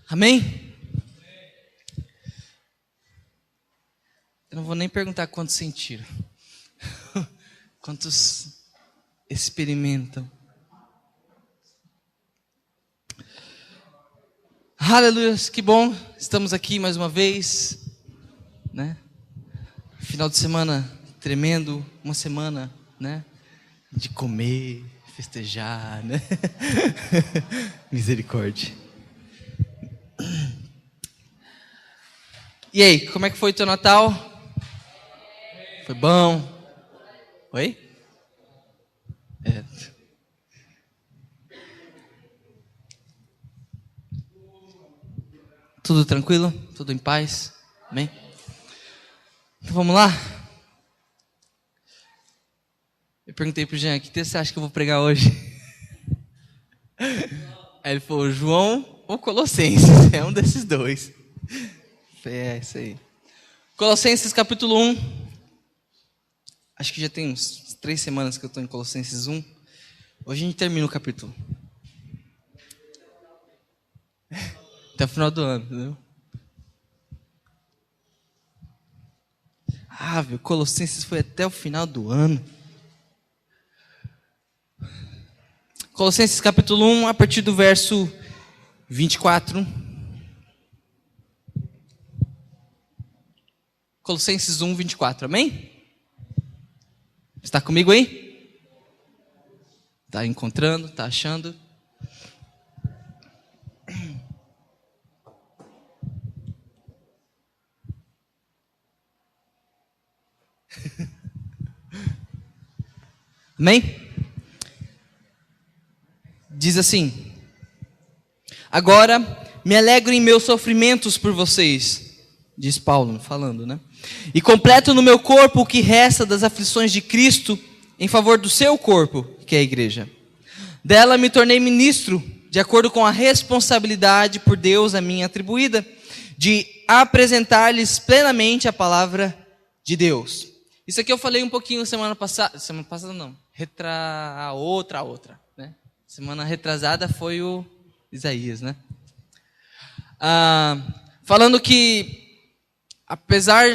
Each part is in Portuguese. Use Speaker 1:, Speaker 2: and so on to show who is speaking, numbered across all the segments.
Speaker 1: Amém? Eu não vou nem perguntar quantos sentiram. Quantos experimentam. Aleluia, que bom. Estamos aqui mais uma vez, né? Final de semana tremendo, uma semana, né? De comer, festejar, né? Misericórdia. E aí, como é que foi o teu Natal? Foi bom? Oi? Tudo tranquilo? Tudo em paz? Amém? Então vamos lá? Eu perguntei pro Jean, que texto você acha que eu vou pregar hoje? Aí ele falou, João ou Colossenses? É um desses dois. É, isso aí. Colossenses capítulo 1. Acho que já tem uns 3 semanas que eu estou em Colossenses 1. Hoje a gente termina o capítulo. Até o final do ano, entendeu? Viu? Colossenses foi até o final do ano. Colossenses capítulo 1, a partir do verso 24. Colossenses 1, 24, amém? Está comigo aí? Está encontrando? Está achando? Amém? Diz assim: agora me alegro em meus sofrimentos por vocês, diz Paulo falando, né? E completo no meu corpo o que resta das aflições de Cristo em favor do seu corpo, que é a igreja. Dela me tornei ministro, de acordo com a responsabilidade por Deus a mim atribuída, de apresentar-lhes plenamente a palavra de Deus. Isso aqui eu falei um pouquinho semana passada não, outra, né? Semana retrasada foi o Isaías, né? Falando que apesar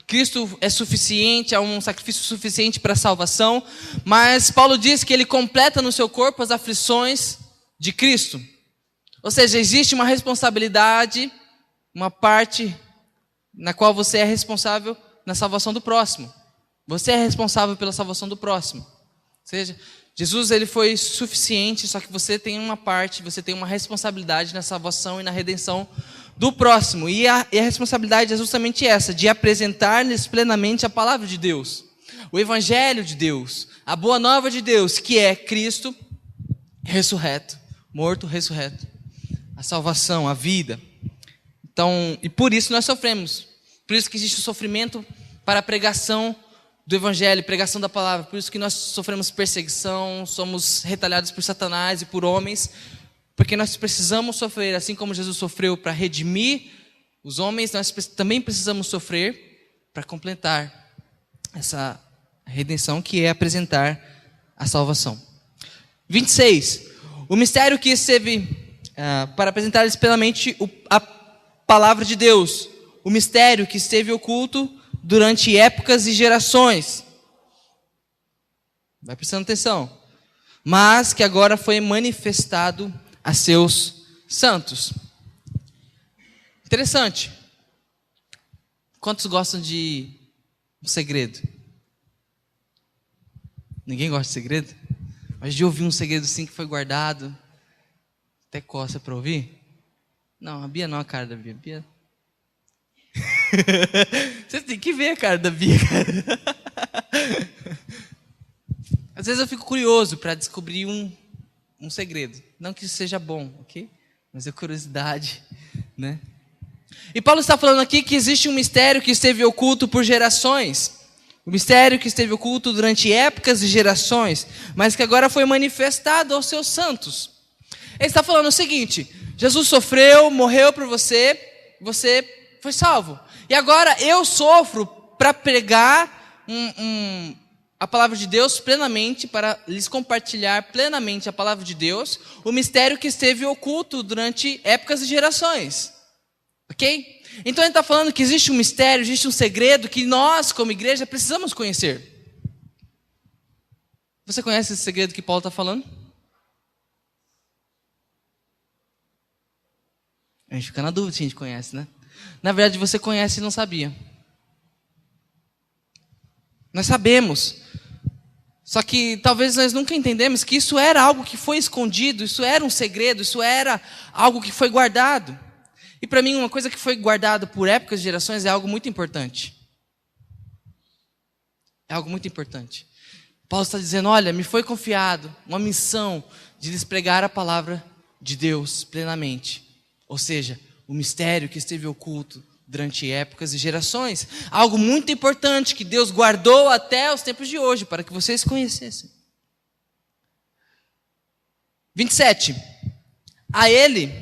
Speaker 1: Cristo é suficiente, é um sacrifício suficiente para a salvação, mas Paulo diz que ele completa no seu corpo as aflições de Cristo. Ou seja, existe uma responsabilidade, uma parte na qual você é responsável na salvação do próximo. Você é responsável pela salvação do próximo. Ou seja, Jesus ele foi suficiente, só que você tem uma parte, você tem uma responsabilidade na salvação e na redenção do próximo. E a responsabilidade é justamente essa, de apresentar-lhes plenamente a palavra de Deus. O evangelho de Deus, a boa nova de Deus, que é Cristo ressurreto, morto, ressurreto. A salvação, a vida. Então, e por isso nós sofremos. Por isso que existe o sofrimento para a pregação do evangelho, pregação da palavra. Por isso que nós sofremos perseguição, somos retalhados por Satanás e por homens, porque nós precisamos sofrer, assim como Jesus sofreu para redimir os homens, nós também precisamos sofrer para completar essa redenção, que é apresentar a salvação. 26. O mistério que esteve para apresentar-lhes plenamente a palavra de Deus. O mistério que esteve oculto durante épocas e gerações. Vai prestando atenção. Mas que agora foi manifestado a seus santos. Interessante. Quantos gostam de um segredo? Ninguém gosta de segredo? Mas de ouvir um segredo assim que foi guardado. Até coça para ouvir? Não, a Bia não, a cara da Bia. Bia... Você tem que ver a cara da Bia, cara. Às vezes eu fico curioso para descobrir um segredo. Não que isso seja bom, ok? Mas é curiosidade, né? E Paulo está falando aqui que existe um mistério que esteve oculto por gerações. Um mistério que esteve oculto durante épocas e gerações, mas que agora foi manifestado aos seus santos. Ele está falando o seguinte: Jesus sofreu, morreu por você, você foi salvo. E agora eu sofro para pregar a palavra de Deus plenamente, para lhes compartilhar plenamente a palavra de Deus, o mistério que esteve oculto durante épocas e gerações. Ok? Então ele está falando que existe um mistério, existe um segredo que nós, como igreja, precisamos conhecer. Você conhece esse segredo que Paulo está falando? A gente fica na dúvida se a gente conhece, né? Na verdade, você conhece e não sabia. Nós sabemos. Só que talvez nós nunca entendemos que isso era algo que foi escondido, isso era um segredo, isso era algo que foi guardado. E para mim, uma coisa que foi guardada por épocas e gerações é algo muito importante. É algo muito importante. Paulo está dizendo, olha, me foi confiado uma missão de lhes pregar a palavra de Deus plenamente. Ou seja, o mistério que esteve oculto durante épocas e gerações. Algo muito importante que Deus guardou até os tempos de hoje, para que vocês conhecessem. 27. A ele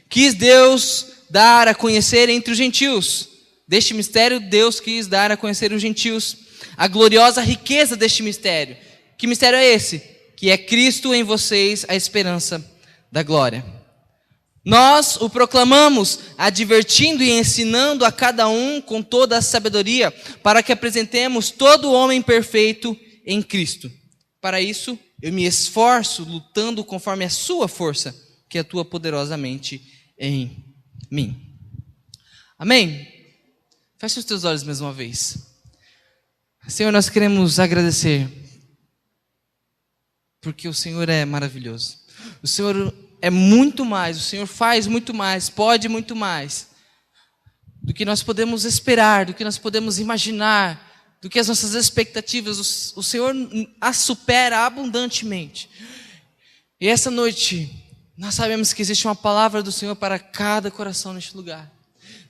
Speaker 1: quis Deus dar a conhecer entre os gentios. Deste mistério, Deus quis dar a conhecer os gentios a gloriosa riqueza deste mistério. Que mistério é esse? Que é Cristo em vocês, a esperança da glória. Nós o proclamamos, advertindo e ensinando a cada um com toda a sabedoria, para que apresentemos todo o homem perfeito em Cristo. Para isso, eu me esforço, lutando conforme a sua força, que atua poderosamente em mim. Amém? Feche os teus olhos mais uma vez. Senhor, nós queremos agradecer, porque o Senhor é maravilhoso. O Senhor é muito mais, o Senhor faz muito mais, pode muito mais do que nós podemos esperar, do que nós podemos imaginar, do que as nossas expectativas. O Senhor as supera abundantemente. E essa noite, nós sabemos que existe uma palavra do Senhor para cada coração neste lugar.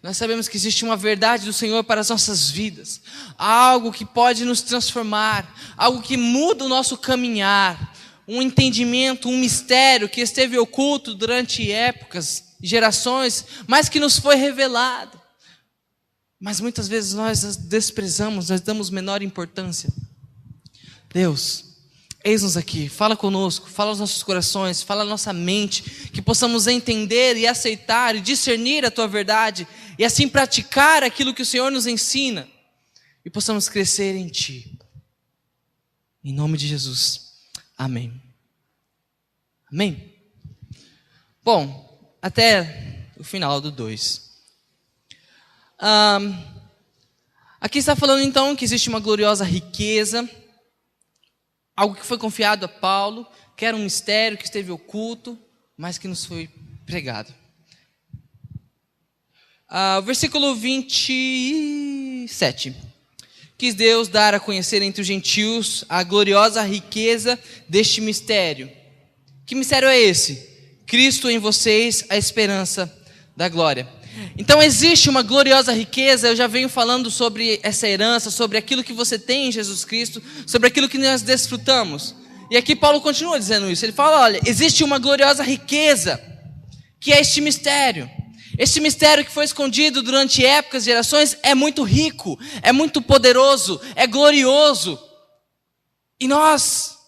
Speaker 1: Nós sabemos que existe uma verdade do Senhor para as nossas vidas. Algo que pode nos transformar, algo que muda o nosso caminhar. Um entendimento, um mistério que esteve oculto durante épocas e gerações, mas que nos foi revelado. Mas muitas vezes nós desprezamos, nós damos menor importância. Deus, eis-nos aqui, fala conosco, fala aos nossos corações, fala à nossa mente, que possamos entender e aceitar e discernir a Tua verdade, e assim praticar aquilo que o Senhor nos ensina, e possamos crescer em Ti. Em nome de Jesus. Amém. Amém? Bom, até o final do 2. Aqui está falando então que existe uma gloriosa riqueza, algo que foi confiado a Paulo, que era um mistério que esteve oculto, mas que nos foi pregado. Versículo 27. Quis Deus dar a conhecer entre os gentios a gloriosa riqueza deste mistério. Que mistério é esse? Cristo em vocês, a esperança da glória. Então existe uma gloriosa riqueza, eu já venho falando sobre essa herança, sobre aquilo que você tem em Jesus Cristo, sobre aquilo que nós desfrutamos. E aqui Paulo continua dizendo isso, ele fala, olha, existe uma gloriosa riqueza, que é este mistério. Este mistério que foi escondido durante épocas e gerações é muito rico, é muito poderoso, é glorioso. E nós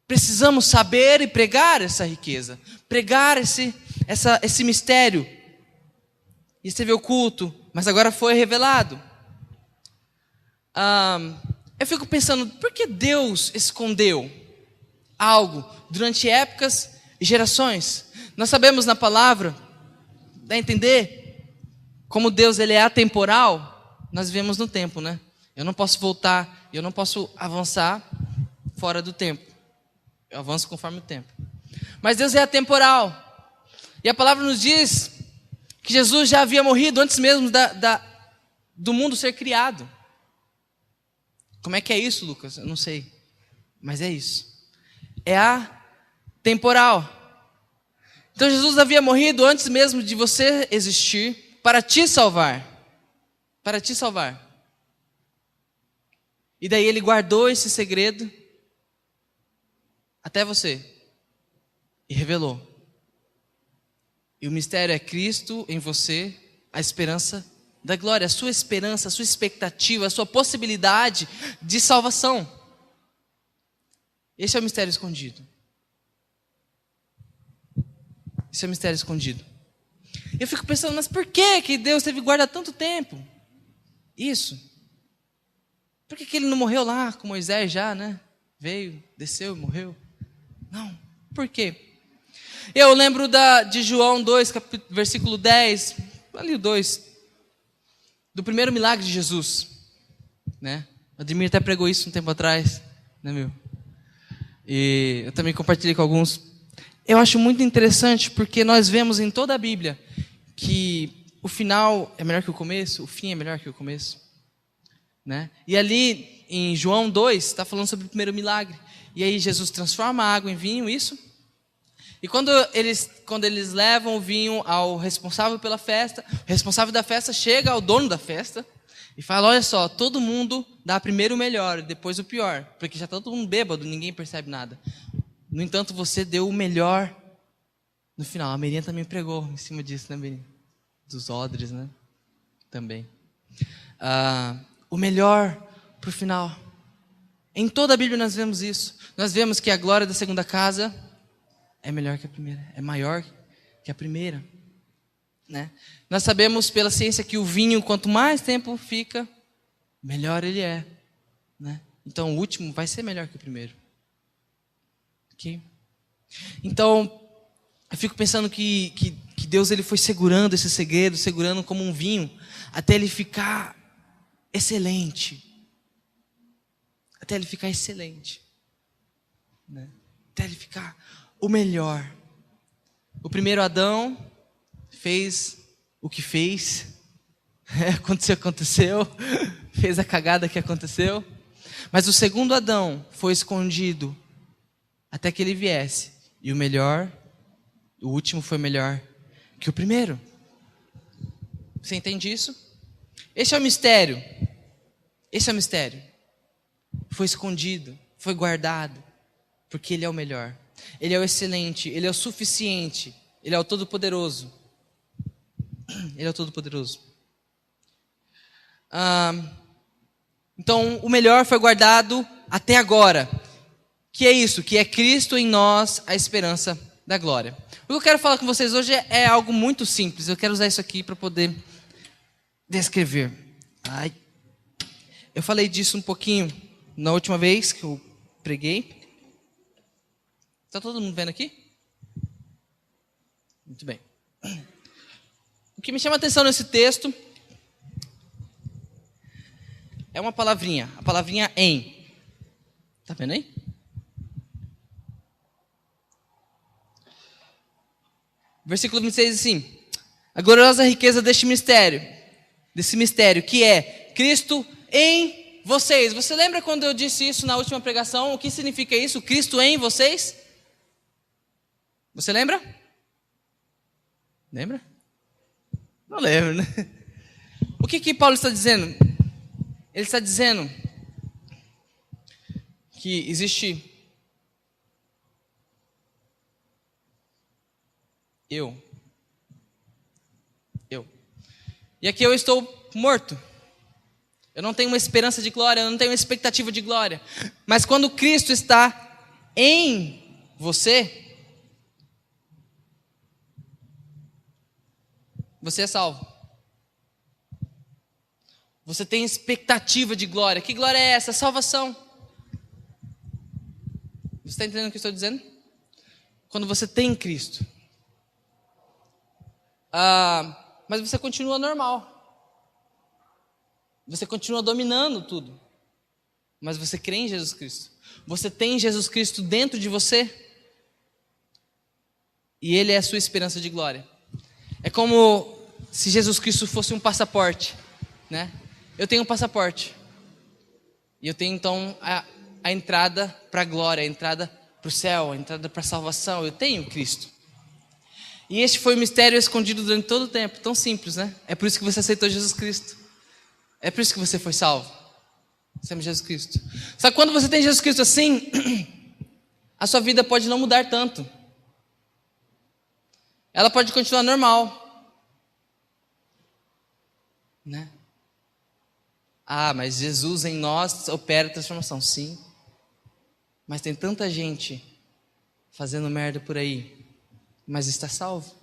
Speaker 1: precisamos saber e pregar essa riqueza, pregar esse mistério. E esteve oculto, mas agora foi revelado. Eu fico pensando, por que Deus escondeu algo durante épocas e gerações? Nós sabemos na palavra, dá a entender, como Deus ele é atemporal, nós vivemos no tempo, né? Eu não posso voltar, eu não posso avançar fora do tempo. Eu avanço conforme o tempo. Mas Deus é atemporal. E a palavra nos diz que Jesus já havia morrido antes mesmo do mundo ser criado. Como é que é isso, Lucas? Eu não sei. Mas é isso. É atemporal. Então Jesus havia morrido antes mesmo de você existir para te salvar. Para te salvar. E daí ele guardou esse segredo até você. E revelou. E o mistério é Cristo em você, a esperança da glória. A sua esperança, a sua expectativa, a sua possibilidade de salvação. Esse é o mistério escondido. Esse é o mistério escondido. Eu fico pensando, mas por que Deus teve que guardar tanto tempo? Isso. Por que ele não morreu lá com Moisés já, né? Veio, desceu e morreu. Não. Por quê? Eu lembro de João 2, versículo 10, ali o 2, do primeiro milagre de Jesus, né? O Ademir até pregou isso um tempo atrás, né, meu? E eu também compartilhei com alguns. Eu acho muito interessante porque nós vemos em toda a Bíblia que o final é melhor que o começo, o fim é melhor que o começo, né? E ali em João 2 está falando sobre o primeiro milagre. E aí Jesus transforma a água em vinho, isso. E quando eles levam o vinho ao responsável pela festa, o responsável da festa chega ao dono da festa e fala, olha só, todo mundo dá primeiro o melhor e depois o pior, porque já está todo mundo bêbado, ninguém percebe nada. No entanto, você deu o melhor no final. A Miriam também pregou em cima disso, né, Miriam? Dos odres, né? Também. O melhor para o final. Em toda a Bíblia nós vemos isso. Nós vemos que a glória da segunda casa é melhor que a primeira, é maior que a primeira, né? Nós sabemos pela ciência que o vinho, quanto mais tempo fica, melhor ele é, né? Então o último vai ser melhor que o primeiro. Ok? Então, eu fico pensando que Deus ele foi segurando esse segredo, segurando como um vinho, até ele ficar excelente. Até ele ficar excelente, né? Até ele ficar o melhor. O primeiro Adão fez o que fez, aconteceu, fez a cagada que aconteceu. Mas o segundo Adão foi escondido até que ele viesse. E o último foi melhor que o primeiro. Você entende isso? Esse é o mistério. Esse é o mistério. Foi escondido, foi guardado, porque ele é o melhor. Ele é o excelente, ele é o suficiente, ele é o todo-poderoso. Ele é o todo-poderoso. Então, o melhor foi guardado até agora. Que é isso? Que é Cristo em nós, a esperança da glória. O que eu quero falar com vocês hoje é algo muito simples. Eu quero usar isso aqui para poder descrever. Eu falei disso um pouquinho na última vez que eu preguei. Está todo mundo vendo aqui? Muito bem. O que me chama a atenção nesse texto é uma palavrinha, a palavrinha em. Está vendo aí? Versículo 26 assim: a gloriosa riqueza desse mistério que é Cristo em vocês. Você lembra quando eu disse isso na última pregação? O que significa isso? Cristo em vocês? Você lembra? Lembra? Não lembro, né? O que Paulo está dizendo? Ele está dizendo que existe eu. E aqui eu estou morto. Eu não tenho uma esperança de glória, eu não tenho uma expectativa de glória. Mas quando Cristo está em você, você é salvo. Você tem expectativa de glória. Que glória é essa? Salvação. Você está entendendo o que eu estou dizendo? Quando você tem Cristo. Mas você continua normal. Você continua dominando tudo. Mas você crê em Jesus Cristo. Você tem Jesus Cristo dentro de você. E Ele é a sua esperança de glória. É como se Jesus Cristo fosse um passaporte, né? Eu tenho um passaporte. E eu tenho então a entrada para a glória, a entrada para o céu, a entrada para a salvação. Eu tenho Cristo. E este foi o mistério escondido durante todo o tempo. Tão simples, né? É por isso que você aceitou Jesus Cristo. É por isso que você foi salvo. Você ama Jesus Cristo. Só que quando você tem Jesus Cristo assim, a sua vida pode não mudar tanto. Ela pode continuar normal, né? Mas Jesus em nós opera a transformação. Sim. Mas tem tanta gente fazendo merda por aí, mas está salvo.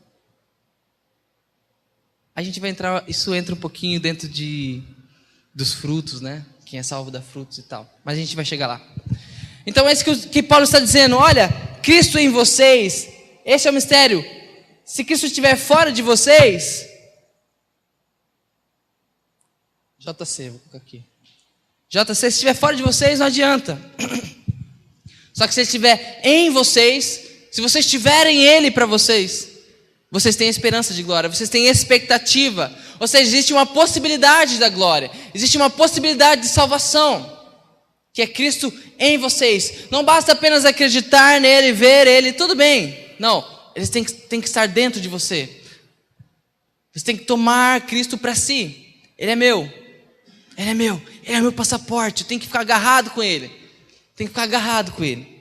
Speaker 1: A gente vai entrar, isso entra um pouquinho dentro dos frutos, né? Quem é salvo dá frutos e tal. Mas a gente vai chegar lá. Então é isso que Paulo está dizendo. Olha, Cristo em vocês, esse é o mistério. Se Cristo estiver fora de vocês, JC, vou colocar aqui. JC, se estiver fora de vocês, não adianta. Só que se ele estiver em vocês, se vocês tiverem Ele para vocês, vocês têm esperança de glória, vocês têm expectativa. Ou seja, existe uma possibilidade da glória, existe uma possibilidade de salvação, que é Cristo em vocês. Não basta apenas acreditar nele, ver Ele, tudo bem. Não, eles têm que estar dentro de você. Você tem que tomar Cristo para si. Ele é meu, Ele é meu, Ele é meu passaporte. Eu tenho que ficar agarrado com Ele. Tem que ficar agarrado com Ele.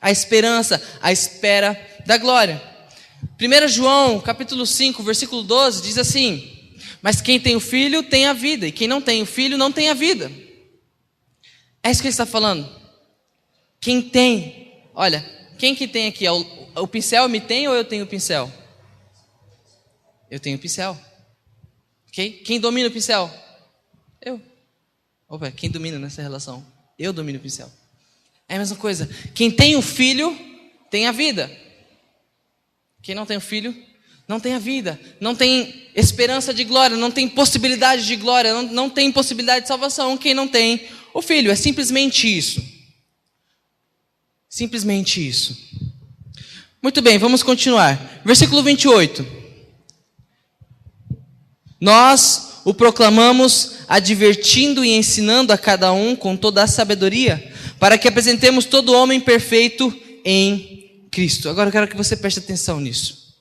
Speaker 1: A esperança, a espera da glória. 1 João, capítulo 5, versículo 12, diz assim: mas quem tem o Filho tem a vida, e quem não tem o Filho não tem a vida. É isso que ele está falando. Quem tem, olha, quem que tem aqui? O pincel me tem ou eu tenho o pincel? Eu tenho o pincel. Ok? Quem domina o pincel? Eu. Opa, quem domina nessa relação? Eu domino o pincel. É a mesma coisa. Quem tem o Filho tem a vida. Quem não tem o Filho não tem a vida. Não tem esperança de glória. Não tem possibilidade de glória. Não tem possibilidade de salvação. Quem não tem o Filho. É simplesmente isso. Simplesmente isso. Muito bem, vamos continuar. Versículo 28. Nós o proclamamos, advertindo e ensinando a cada um com toda a sabedoria, para que apresentemos todo homem perfeito em Cristo. Agora eu quero que você preste atenção nisso.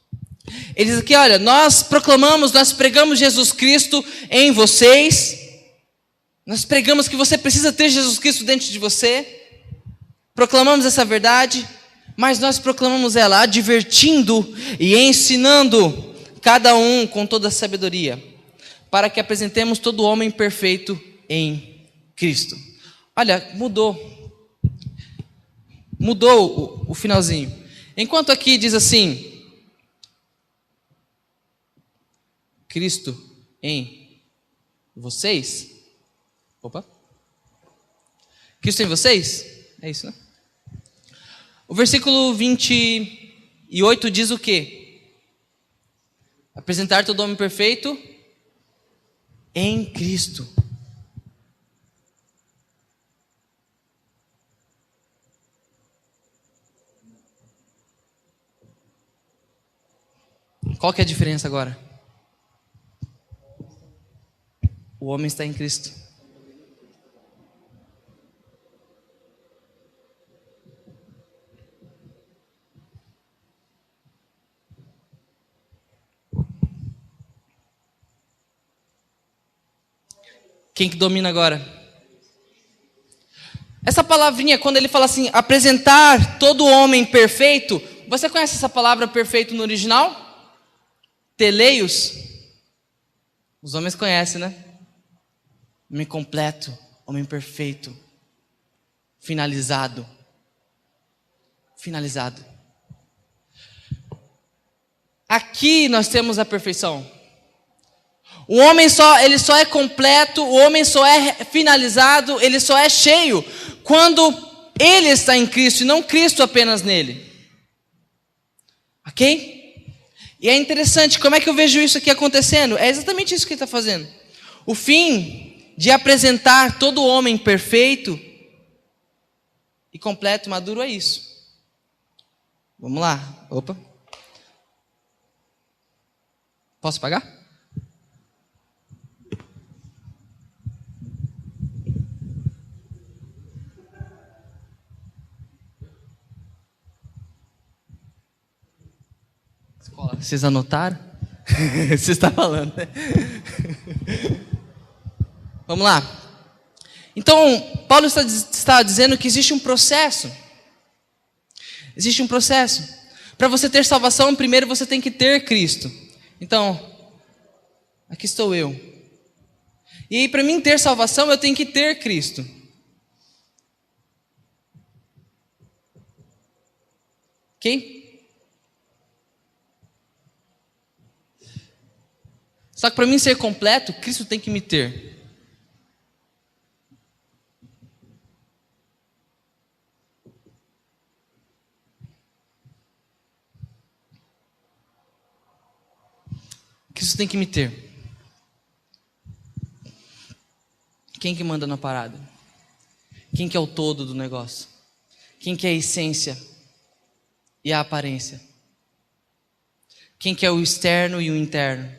Speaker 1: Ele diz aqui, olha, nós proclamamos, nós pregamos Jesus Cristo em vocês. Nós pregamos que você precisa ter Jesus Cristo dentro de você. Proclamamos essa verdade, mas nós proclamamos ela advertindo e ensinando cada um com toda a sabedoria, para que apresentemos todo homem perfeito em Cristo. Olha, mudou o finalzinho. Enquanto aqui diz assim, Cristo em vocês. Opa. Cristo em vocês? É isso, né? O versículo 28 diz o quê? Apresentar todo homem perfeito em Cristo. Qual que é a diferença agora? O homem está em Cristo. Quem que domina agora? Essa palavrinha, quando ele fala assim, apresentar todo homem perfeito, você conhece essa palavra perfeito no original? Teleios. Os homens conhecem, né? Homem completo, homem perfeito, finalizado. Finalizado. Aqui nós temos a perfeição. O homem ele só é completo, o homem só é finalizado, ele só é cheio quando ele está em Cristo e não Cristo apenas nele. Ok? E é interessante, como é que eu vejo isso aqui acontecendo? É exatamente isso que ele está fazendo. O fim de apresentar todo homem perfeito e completo, maduro é isso. Vamos lá. Opa. Posso pagar? Vocês anotaram? Você está falando, né? Vamos lá. Então, Paulo está dizendo que existe um processo. Existe um processo. Para você ter salvação, primeiro você tem que ter Cristo. Então, aqui estou eu. E aí, para mim ter salvação, eu tenho que ter Cristo. Ok? Só que para mim ser completo, Cristo tem que me ter. Cristo tem que me ter. Quem que manda na parada? Quem que é o todo do negócio? Quem que é a essência e a aparência? Quem que é o externo e o interno?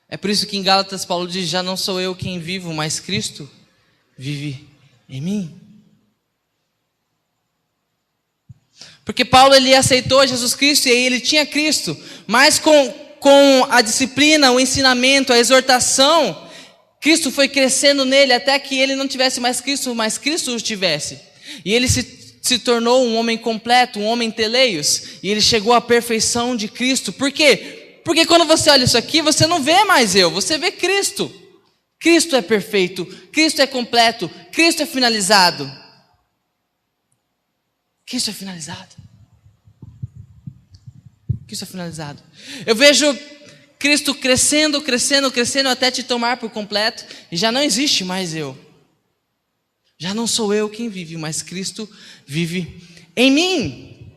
Speaker 1: É por isso que em Gálatas Paulo diz: já não sou eu quem vivo, mas Cristo vive em mim. Porque Paulo, ele aceitou Jesus Cristo e aí ele tinha Cristo, mas com a disciplina, o ensinamento, a exortação, Cristo foi crescendo nele até que ele não tivesse mais Cristo, mas Cristo o tivesse. E ele se tornou um homem completo, um homem teleios, e ele chegou à perfeição de Cristo. Por quê? Porque quando você olha isso aqui, você não vê mais eu, você vê Cristo. Cristo é perfeito, Cristo é completo, Cristo é finalizado. Cristo é finalizado. Cristo é finalizado. Eu vejo Cristo crescendo, crescendo, crescendo até te tomar por completo. E já não existe mais eu. Já não sou eu quem vive, mas Cristo vive em mim.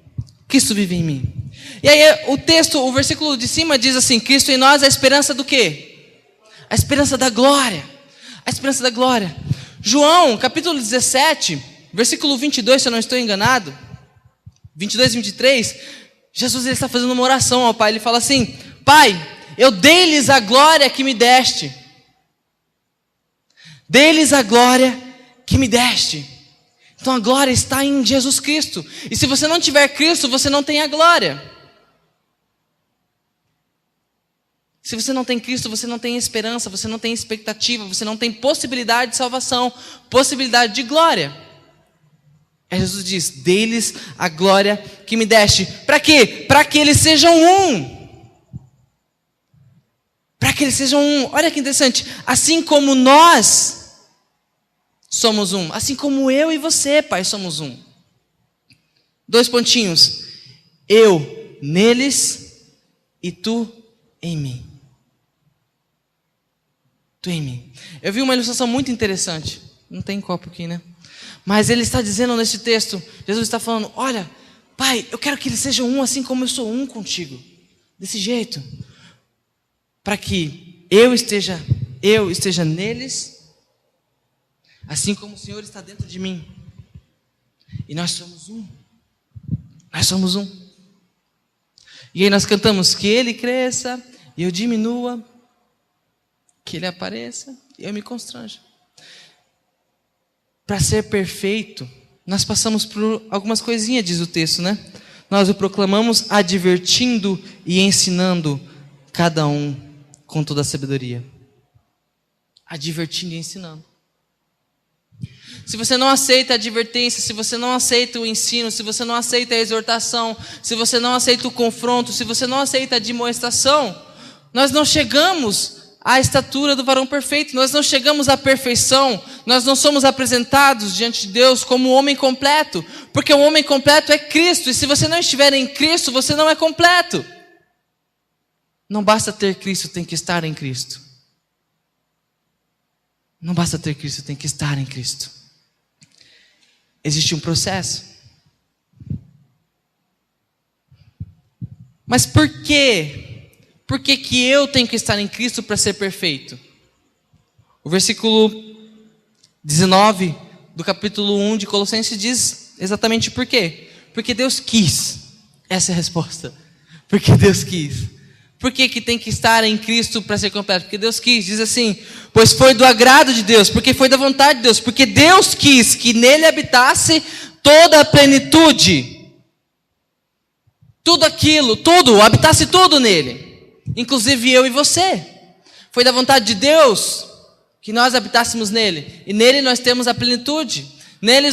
Speaker 1: Cristo vive em mim. E aí o texto, o versículo de cima diz assim: Cristo em nós é a esperança do quê? A esperança da glória. A esperança da glória. João, capítulo 17, versículo 22, se eu não estou enganado, 22 e 23, Jesus ele está fazendo uma oração ao Pai. Ele fala assim: Pai, eu dei-lhes a glória que me deste. Dei-lhes a glória que me deste. Então a glória está em Jesus Cristo. E se você não tiver Cristo, você não tem a glória. Se você não tem Cristo, você não tem esperança, você não tem expectativa, você não tem possibilidade de salvação, possibilidade de glória. Aí Jesus diz: dei-lhes a glória que me deste. Para quê? Para que eles sejam um. Para que eles sejam um. Olha que interessante. Assim como nós somos um. Assim como eu e você, Pai, somos um. 2 pontinhos. Eu neles e tu em mim. Tu em mim. Eu vi uma ilustração muito interessante. Não tem copo aqui, né? Mas ele está dizendo nesse texto, Jesus está falando: olha, Pai, eu quero que eles sejam um assim como eu sou um contigo. Desse jeito. Para que eu esteja neles, assim como o Senhor está dentro de mim. E nós somos um. Nós somos um. E aí nós cantamos: que Ele cresça e eu diminua, que Ele apareça e eu me constranja. Para ser perfeito, nós passamos por algumas coisinhas, diz o texto, né? Nós o proclamamos advertindo e ensinando cada um com toda a sabedoria. Advertindo e ensinando. Se você não aceita a advertência, se você não aceita o ensino, se você não aceita a exortação, se você não aceita o confronto, se você não aceita a demonstração, nós não chegamos à estatura do varão perfeito, nós não chegamos à perfeição, nós não somos apresentados diante de Deus como um homem completo, porque o homem completo é Cristo, e se você não estiver em Cristo, você não é completo. Não basta ter Cristo, tem que estar em Cristo. Não basta ter Cristo, tem que estar em Cristo. Existe um processo. Mas por quê? Por que que eu tenho que estar em Cristo para ser perfeito? O versículo 19 do capítulo 1 de Colossenses diz exatamente por quê. Porque Deus quis. Essa é a resposta. Porque Deus quis. Por que que tem que estar em Cristo para ser completo? Porque Deus quis. Diz assim: pois foi do agrado de Deus, porque foi da vontade de Deus, porque Deus quis que nele habitasse toda a plenitude. Tudo aquilo, tudo, habitasse tudo nele. Inclusive eu e você. Foi da vontade de Deus que nós habitássemos nele. E nele nós temos a plenitude. Nele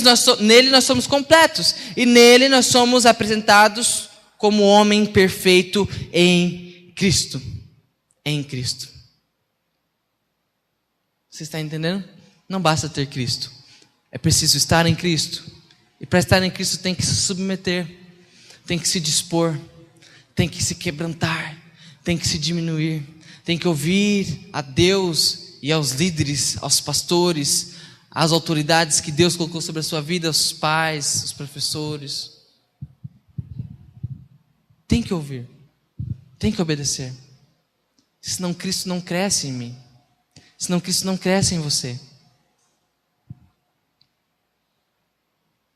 Speaker 1: nós somos completos. E nele nós somos apresentados como homem perfeito em Cristo. Em Cristo. Você está entendendo? Não basta ter Cristo. É preciso estar em Cristo. E para estar em Cristo tem que se submeter, tem que se dispor, tem que se quebrantar, tem que se diminuir, tem que ouvir a Deus e aos líderes, aos pastores, às autoridades que Deus colocou sobre a sua vida, os pais, os professores. Tem que ouvir, tem que obedecer. Senão Cristo não cresce em mim, senão Cristo não cresce em você.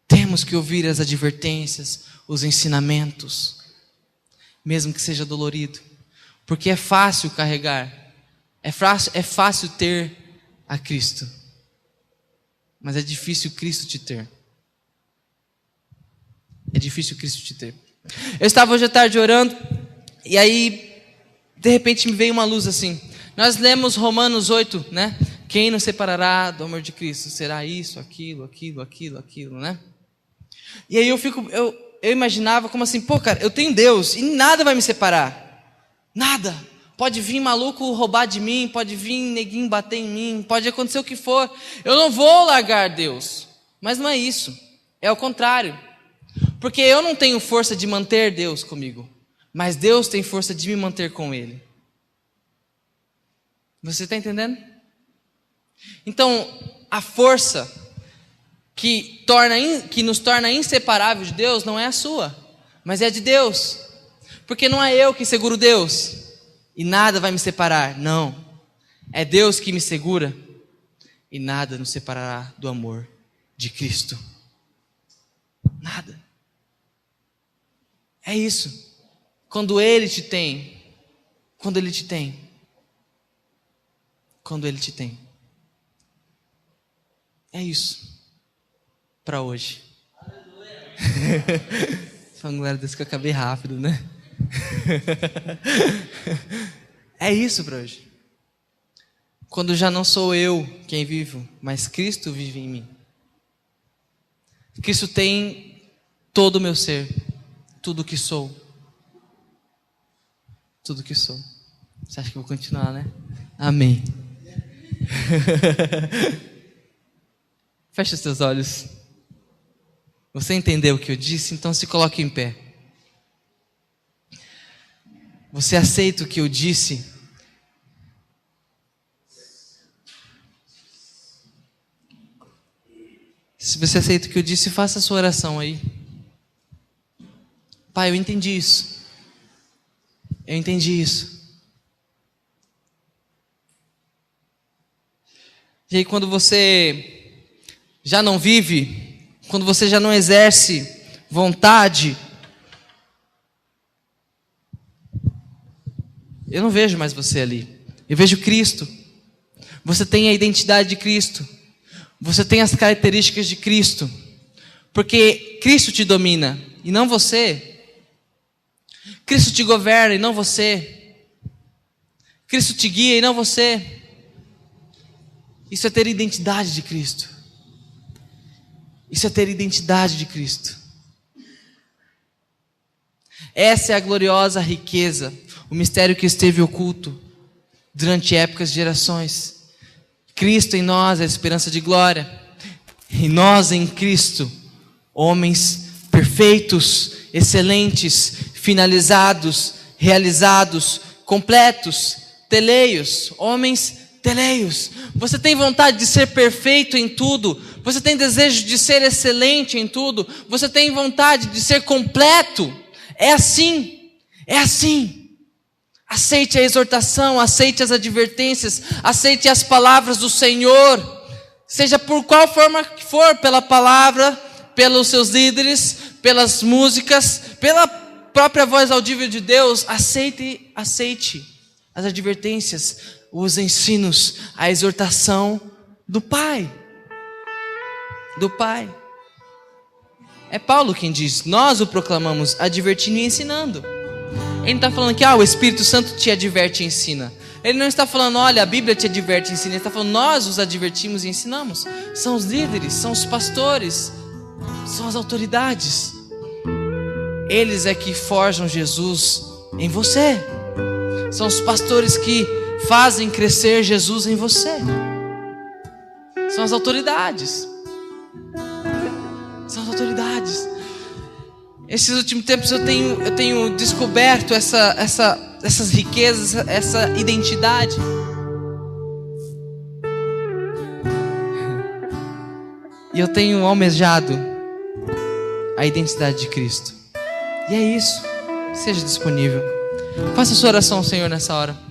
Speaker 1: Temos que ouvir as advertências, os ensinamentos, mesmo que seja dolorido, porque é fácil carregar, é fácil ter a Cristo, mas é difícil Cristo te ter. É difícil Cristo te ter. Eu estava hoje à tarde orando, e aí, de repente me veio uma luz assim. Nós lemos Romanos 8, né? Quem nos separará do amor de Cristo? Será isso, aquilo, né? E aí eu imaginava como assim, pô, cara, eu tenho Deus e nada vai me separar. Nada. Pode vir maluco roubar de mim, pode vir neguinho bater em mim, pode acontecer o que for. Eu não vou largar Deus. Mas não é isso. É o contrário. Porque eu não tenho força de manter Deus comigo, mas Deus tem força de me manter com Ele. Você está entendendo? Então, a força que nos torna inseparáveis de Deus não é a sua, mas é de Deus. Porque não é eu que seguro Deus e nada vai me separar, não. É Deus que me segura e nada nos separará do amor de Cristo. Nada. É isso. Quando Ele te tem. É isso. Para hoje. Falando glória a Deus que eu acabei rápido, né? É isso para hoje. Quando já não sou eu quem vivo, mas Cristo vive em mim. Cristo tem todo o meu ser, tudo que sou. Tudo que sou. Você acha que eu vou continuar, né? Amém. Feche os seus olhos. Você entendeu o que eu disse? Então se coloque em pé. Você aceita o que eu disse? Se você aceita o que eu disse, faça a sua oração aí. Pai, eu entendi isso. Eu entendi isso. E aí quando você já não vive, quando você já não exerce vontade, eu não vejo mais você ali. Eu vejo Cristo. Você tem a identidade de Cristo. Você tem as características de Cristo. Porque Cristo te domina e não você. Cristo te governa e não você. Cristo te guia e não você. Isso é ter identidade de Cristo. Isso é ter identidade de Cristo. Essa é a gloriosa riqueza, o mistério que esteve oculto durante épocas e gerações. Cristo em nós é a esperança de glória. E nós em Cristo, homens perfeitos, excelentes, finalizados, realizados, completos, teleios, homens teleios. Você tem vontade de ser perfeito em tudo? Você tem desejo de ser excelente em tudo? Você tem vontade de ser completo? É assim, é assim. Aceite a exortação, aceite as advertências, aceite as palavras do Senhor, seja por qual forma que for, pela palavra, pelos seus líderes, pelas músicas, pela própria voz audível de Deus. Aceite as advertências, os ensinos, a exortação do Pai. Do Pai. É Paulo quem diz, nós o proclamamos advertindo e ensinando. Ele não está falando que o Espírito Santo te adverte e ensina. Ele não está falando, olha, a Bíblia te adverte e ensina. Ele está falando, nós os advertimos e ensinamos. São os líderes, são os pastores, são as autoridades. Eles é que forjam Jesus em você. São os pastores que fazem crescer Jesus em você. São as autoridades. Esses últimos tempos eu tenho descoberto essas riquezas, essa identidade. E eu tenho almejado a identidade de Cristo. E é isso. Seja disponível. Faça a sua oração ao Senhor nessa hora.